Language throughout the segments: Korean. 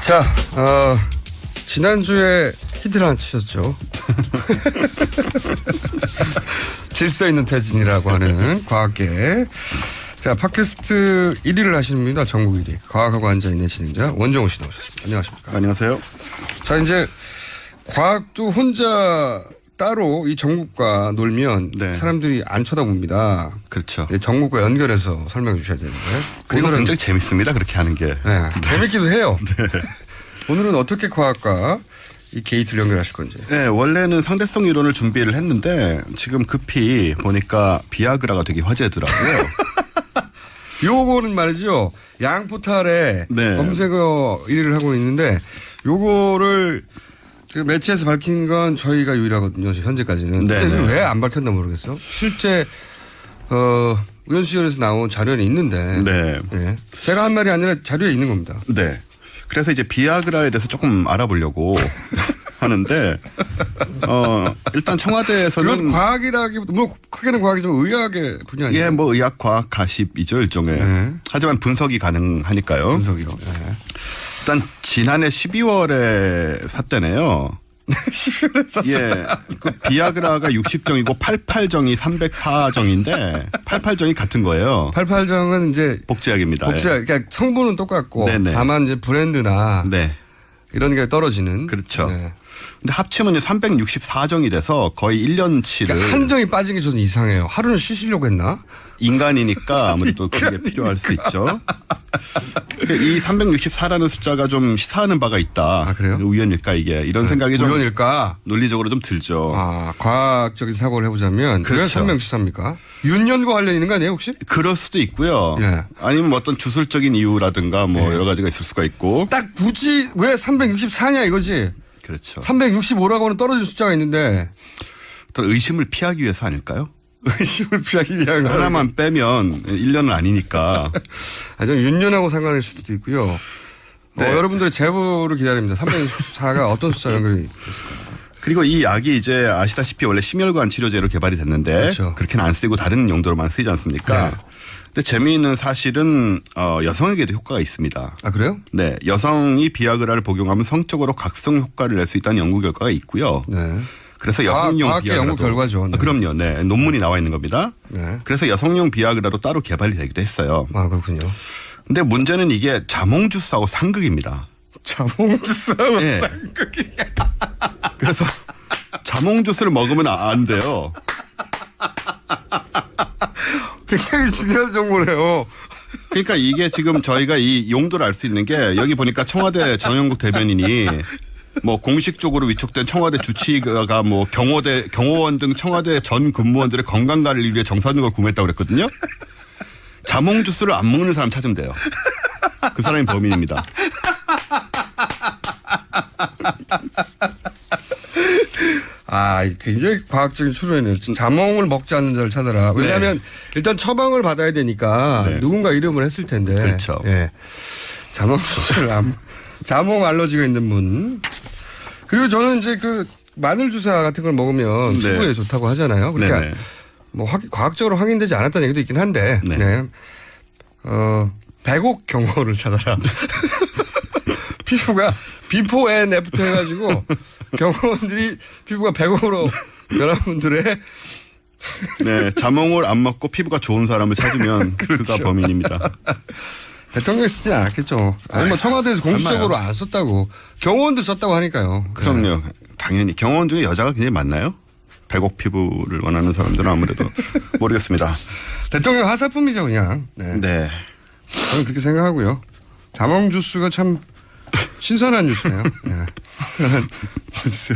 자, 지난주에 히트를 하나 치셨죠. 질서 있는 퇴진이라고 하는 과학계. 자, 팟캐스트 1위를 하시는 분이다. 전국 1위. 과학하고 앉아있는 진행자 원정우 씨 나오셨습니다. 안녕하십니까. 안녕하세요. 자, 이제 과학도 혼자 따로 이 전국과 놀면 네. 사람들이 안 쳐다봅니다. 그렇죠. 전국과 연결해서 설명해 주셔야 되는데. 그리고 오늘은 굉장히 재밌습니다. 그렇게 하는 게. 네. 재밌기도 해요. 네. 오늘은 어떻게 과학과 이 게이트를 연결하실 건지. 네, 원래는 상대성 이론을 준비를 했는데 지금 급히 보니까 비아그라가 되게 화제더라고요. 요거는 말이죠. 양 포탈에 네. 검색어 1위를 하고 있는데 요거를 그 매체에서 밝힌 건 저희가 유일하거든요. 현재까지는. 근데 왜 안 밝혔나 모르겠어. 실제 의원수열에서 나온 자료는 있는데. 네. 네. 제가 한 말이 아니라 자료에 있는 겁니다. 네. 그래서 이제 비아그라에 대해서 조금 알아보려고 하는데 일단 청와대에서는 이건 과학이라기보다 뭐 크게는 과학이지만 의학의 분야 아니에요? 예, 뭐 의학 과학 가십이죠 일종의. 네. 하지만 분석이 가능하니까요. 분석이요. 네. 일단 지난해 12월에 샀대네요. 12월에 샀어요. 예, 그 비아그라가 60정이고 88정이 304정인데 88정이 같은 거예요. 88정은 이제 복제약입니다. 복제약, 그러니까 성분은 똑같고 네네. 다만 이제 브랜드나 네. 이런 게 떨어지는. 그렇죠. 네. 근데 합치면 364정이 돼서 거의 1년치를. 그러니까 한 정이 빠진 게 저는 이상해요. 하루는 쉬시려고 했나? 인간이니까 아무래도 그게 필요할 수 있죠. 이 364라는 숫자가 좀 시사하는 바가 있다. 아, 그래요? 우연일까 이게 이런 생각이 좀 우연일까? 논리적으로 좀 들죠. 아, 과학적인 사고를 해보자면 그렇죠. 왜 364입니까? 윤년과 관련 있는 거 아니에요 혹시? 그럴 수도 있고요. 예. 아니면 뭐 어떤 주술적인 이유라든가 뭐 여러 가지가 있을 수가 있고. 딱 굳이 왜 364냐 이거지. 그렇죠. 365라고는 떨어진 숫자가 있는데. 어떤 의심을 피하기 위해서 아닐까요? 의심을 피하기 위한 하나만 빼면 1년은 아니니까. 아, 저는 윤년하고 상관일 수도 있고요. 네. 여러분들의 제보를 기다립니다. 364가 어떤 숫자 연결이 됐을까요? 그리고 이 약이 이제 아시다시피 원래 심혈관 치료제로 개발이 됐는데 그렇죠. 그렇게는 안 쓰고 다른 용도로만 쓰이지 않습니까? 네. 근데 재미있는 사실은 여성에게도 효과가 있습니다. 아 그래요? 네, 여성이 비아그라를 복용하면 성적으로 각성 효과를 낼 수 있다는 연구 결과가 있고요. 네. 그래서 여성용 과학계 연구 결과죠. 네. 그럼요. 네, 논문이 나와 있는 겁니다. 네. 그래서 여성용 비아그라도 따로 개발이 되기도 했어요. 아 그렇군요. 근데 문제는 이게 자몽 주스하고 상극입니다. 자몽 주스하고 네. 상극이. 그래서 자몽 주스를 먹으면 안 돼요. 굉장히 중요한 정보네요. 그러니까 이게 지금 저희가 이 용도를 알 수 있는 게 여기 보니까 청와대 정영국 대변인이 뭐 공식적으로 위촉된 청와대 주치의가 뭐 경호원 등 청와대 전 근무원들의 건강 관리를 위해 정산적으로 구매했다고 그랬거든요. 자몽 주스를 안 먹는 사람 찾으면 돼요. 그 사람이 범인입니다. 아, 굉장히 과학적인 추론이네요. 자몽을 먹지 않는 자를 찾아라. 왜냐하면 네. 일단 처방을 받아야 되니까 네. 누군가 이름을 했을 텐데. 그렇죠. 예. 자몽 주스를 자몽 알러지가 있는 분. 그리고 저는 이제 그 마늘 주사 같은 걸 먹으면 네. 피부에 좋다고 하잖아요. 그러니까 네네. 뭐 과학적으로 확인되지 않았다는 얘기도 있긴 한데. 네. 네. 백옥 경호를 찾아라. 피부가 비포 앤 애프터 해가지고 경호원들이 피부가 백옥으로 여러분들의 네 자몽을 안 먹고 피부가 좋은 사람을 찾으면 그렇죠. 그가 범인입니다. 대통령이 쓰진 않았겠죠. 아니 뭐 청와대에서 공식적으로 안 썼다고 경호원도 썼다고 하니까요. 그럼요. 네. 당연히 경호원 중에 여자가 굉장히 많나요? 백옥 피부를 원하는 사람들은 아무래도 모르겠습니다. 대통령 하사품이죠 그냥. 네. 네. 저는 그렇게 생각하고요. 자몽 주스가 참 신선한 뉴스네요. 네. 신선한 뉴스.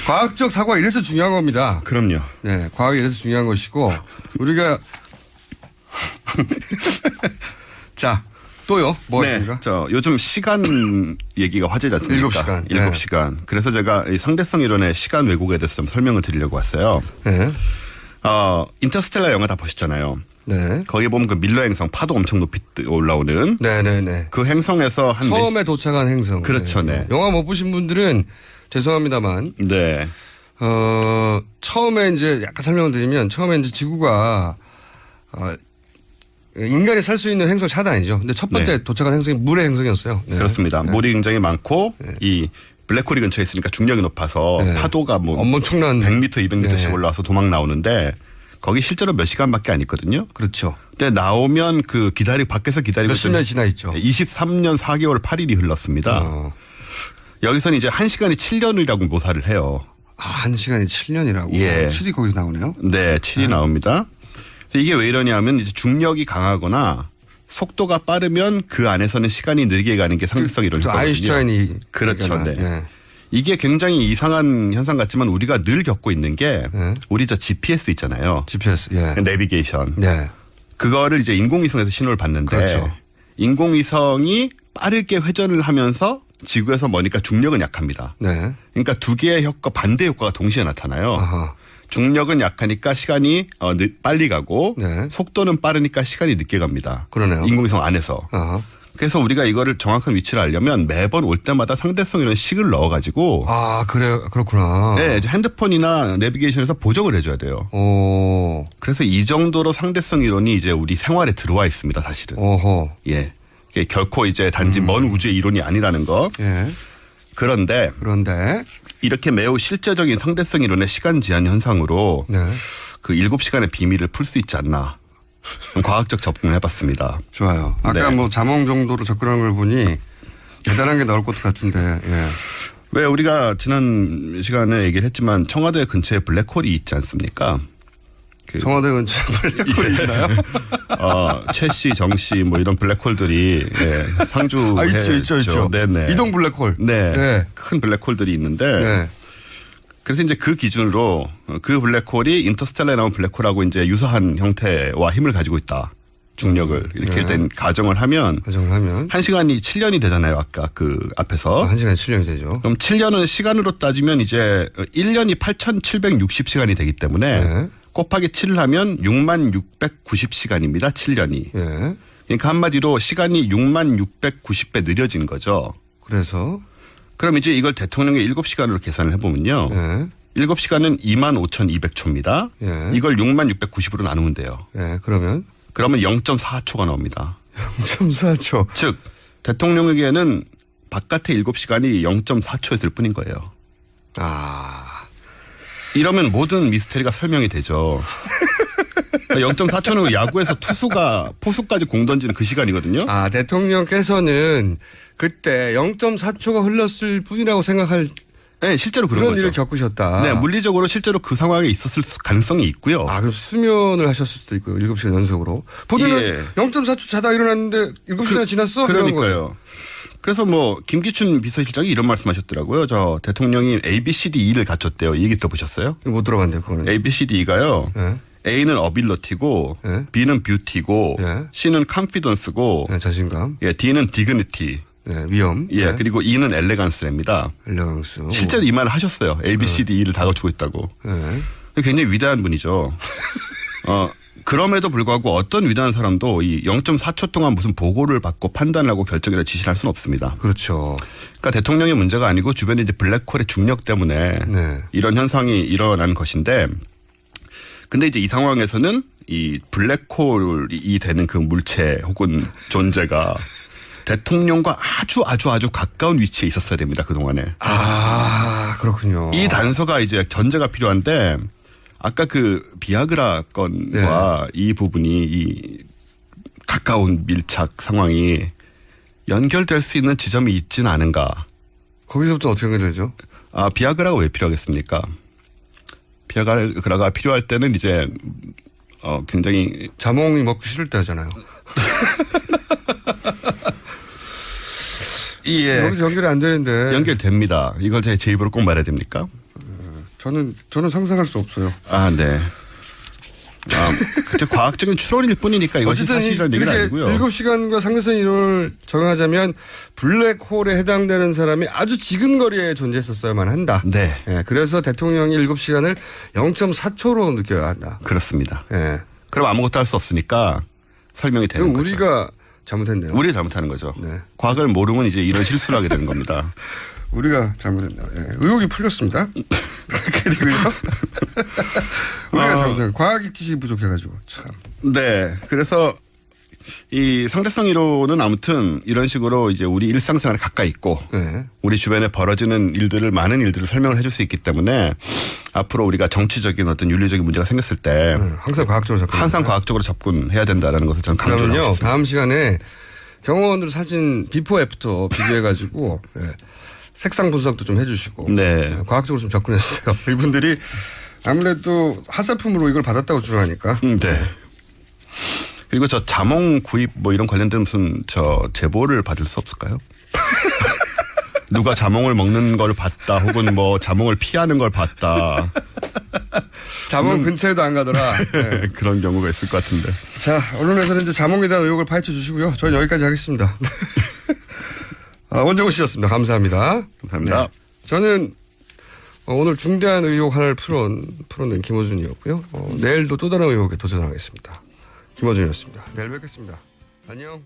과학적 사고가 이래서 중요한 겁니다. 그럼요. 네, 과학이 이래서 중요한 것이고 우리가 자 또요. 뭐가 있습니까? 저 요즘 시간 얘기가 화제지 않습니까? 7시간. 7시간. 네. 그래서 제가 이 상대성 이론의 시간 왜곡에 대해서 좀 설명을 드리려고 왔어요. 네. 인터스텔라 영화 다 보셨잖아요. 네. 거기 보면 그 밀러 행성 파도 엄청 높이 올라오는. 네네네. 그 행성에서 한 처음에 도착한 행성. 그렇죠. 네. 영화 못 보신 분들은 죄송합니다만. 네. 처음에 이제 약간 설명을 드리면 처음에 이제 지구가 인간이 살 수 있는 행성 차단이죠. 근데 첫 번째 네. 도착한 행성이 물의 행성이었어요. 네. 그렇습니다. 물이 굉장히 많고 이 블랙홀이 근처에 있으니까 중력이 높아서 파도가 뭐 엄청난 100m, 200m씩 올라와서 도망 나오는데 거기 실제로 몇 시간밖에 안 있거든요. 그렇죠. 근데 나오면 그 밖에서 기다리고 몇십 년 지나 있죠. 23년 4개월 8일이 흘렀습니다. 여기서는 이제 1시간이 7년이라고 묘사를 해요. 아, 1시간이 7년이라고. 예. 7이 거기서 나오네요. 네, 7이 나옵니다. 이게 왜 이러냐면 이제 중력이 강하거나 속도가 빠르면 그 안에서는 시간이 느리게 가는 게 상대성 이론 효과거든요. 아인슈타인이 그렇죠. 네. 예. 이게 굉장히 이상한 현상 같지만 우리가 늘 겪고 있는 게 우리 저 GPS 있잖아요. GPS. 예. 내비게이션. 네. 그거를 이제 인공위성에서 신호를 받는데 그렇죠. 인공위성이 빠르게 회전을 하면서 지구에서 머니까 중력은 약합니다. 네. 그러니까 두 개의 반대 효과가 동시에 나타나요. 아하. 중력은 약하니까 시간이 빨리 가고 네. 속도는 빠르니까 시간이 늦게 갑니다. 그러네요. 인공위성 안에서. 아하. 그래서 우리가 이거를 정확한 위치를 알려면 매번 올 때마다 상대성 이런 식을 넣어가지고 아, 그렇구나. 네, 핸드폰이나 내비게이션에서 보정을 해줘야 돼요. 오. 그래서 이 정도로 상대성 이론이 이제 우리 생활에 들어와 있습니다, 사실은. 오호. 예. 이게 결코 이제 단지 먼 우주의 이론이 아니라는 거. 예. 그런데 이렇게 매우 실제적인 상대성 이론의 시간 지연 현상으로 네. 그 7시간의 비밀을 풀 수 있지 않나. 과학적 접근을 해봤습니다. 좋아요. 아까 네. 뭐 자몽 정도로 접근한 걸 보니 대단한 게 나올 것 같은데. 예. 왜 우리가 지난 시간에 얘기를 했지만 청와대 근처에 블랙홀이 있지 않습니까? 청와대 근처에 블랙홀이 있나요? 최씨, 정씨 뭐 이런 블랙홀들이 상주. 아, 있죠. 네네. 이동 블랙홀. 네. 네. 큰 블랙홀들이 있는데. 네. 그래서 이제 그 기준으로 그 블랙홀이 인터스텔라에 나온 블랙홀하고 이제 유사한 형태와 힘을 가지고 있다. 중력을 이렇게 된 가정을 하면 1시간이 7년이 되잖아요. 아까 그 앞에서. 1시간이 7년이 되죠. 그럼 7년은 시간으로 따지면 이제 1년이 8,760시간이 되기 때문에 곱하기 7을 하면 66,690시간입니다. 7년이. 그러니까 한마디로 시간이 66,690배 느려진 거죠. 그래서 그럼 이제 이걸 대통령의 7시간으로 계산을 해보면요. 7시간은 25,200초입니다. 이걸 66,690으로 나누면 돼요. 그러면 0.4초가 나옵니다. 0.4초. 즉 대통령에게는 바깥의 7시간이 0.4초였을 뿐인 거예요. 이러면 모든 미스테리가 설명이 되죠. 0.4초는 야구에서 투수가 포수까지 공 던지는 그 시간이거든요. 대통령께서는 그때 0.4초가 흘렀을 뿐이라고 생각할. 네, 실제로 그런 거죠. 일을 겪으셨다. 네, 물리적으로 실제로 그 상황에 있었을 가능성이 있고요. 그럼 수면을 하셨을 수도 있고요. 7시간 연속으로. 본인은 0.4초 자다 일어났는데 7시간 지났어? 그러니까요. 그래서 뭐 김기춘 비서실장이 이런 말씀하셨더라고요. 저 대통령이 ABCDE를 갖췄대요. 이 얘기 들어보셨어요? 못 들어간대요. 그거는. ABCDE가요. A는 어빌러티고 B는 뷰티고 C는 컨피던스고 자신감. D는 디그니티. 위험. 그리고 E는 엘레강스랍니다. 엘레강스. 실제로 이 말을 하셨어요. ABCDE를 다 갖추고 있다고. 굉장히 위대한 분이죠. 그럼에도 불구하고 어떤 위대한 사람도 이 0.4초 동안 무슨 보고를 받고 판단을 하고 결정이나 지시를 할 수는 없습니다. 그렇죠. 그러니까 대통령의 문제가 아니고 주변에 이제 블랙홀의 중력 때문에 이런 현상이 일어난 것인데, 근데 이제 이 상황에서는 이 블랙홀이 되는 그 물체 혹은 존재가 대통령과 아주 가까운 위치에 있었어야 됩니다. 그동안에. 그렇군요. 이 단서가 이제 전제가 필요한데, 아까 그 비아그라 건과 이 부분이 이 가까운 밀착 상황이 연결될 수 있는 지점이 있지는 않은가. 거기서부터 어떻게 연결되죠? 비아그라가 왜 필요하겠습니까? 비아그라가 필요할 때는 이제 굉장히 자몽이 먹기 싫을 때 하잖아요. 여기서 연결이 안 되는데. 연결됩니다. 이걸 제 입으로 꼭 말해야 됩니까? 저는 상상할 수 없어요. 네. 그때 과학적인 추론일 뿐이니까 이것이 사실이라는 얘기는 아니고요. 7시간과 상대성 이론을 적용하자면 블랙홀에 해당되는 사람이 아주 지근거리에 존재했었어야만 한다. 네. 그래서 대통령이 7시간을 0.4초로 느껴야 한다. 그렇습니다. 그럼 아무것도 할 수 없으니까 설명이 되는 거죠. 우리가 잘못했네요. 우리가 잘못하는 거죠. 과학을 모르면 이제 이런 실수를 하게 되는 겁니다. 우리가 잘못했네요. 의혹이 풀렸습니다. 그리고요. 우리가 잘못했네요. 과학적 지식이 부족해가지고 참. 네. 그래서 이 상대성 이론은 아무튼 이런 식으로 이제 우리 일상생활에 가까이 있고 네. 우리 주변에 벌어지는 많은 일들을 설명을 해줄 수 있기 때문에 앞으로 우리가 정치적인 어떤 윤리적인 문제가 생겼을 때 항상 과학적으로 접근해야 된다라는 것을 저는 강조를 하고 그러면요. 있습니다. 다음 시간에 경호원들 사진 비포 애프터 비교해가지고 색상 분석도 좀 해주시고 네. 과학적으로 좀 접근해주세요. 이분들이 아무래도 하사품으로 이걸 받았다고 주장하니까. 네. 그리고 저 자몽 구입 뭐 이런 관련된 무슨 제보를 받을 수 없을까요? 누가 자몽을 먹는 걸 봤다 혹은 뭐 자몽을 피하는 걸 봤다. 자몽 근처에도 안 가더라. 네. 그런 경우가 있을 것 같은데. 자, 언론에서는 이제 자몽에 대한 의혹을 파헤쳐 주시고요. 저희는 여기까지 하겠습니다. 원정우 씨였습니다. 감사합니다. 감사합니다. 네. 저는 오늘 중대한 의혹 하나를 풀어낸 김어준이었고요. 내일도 또 다른 의혹에 도전하겠습니다. 김어준이었습니다. 내일 뵙겠습니다. 안녕.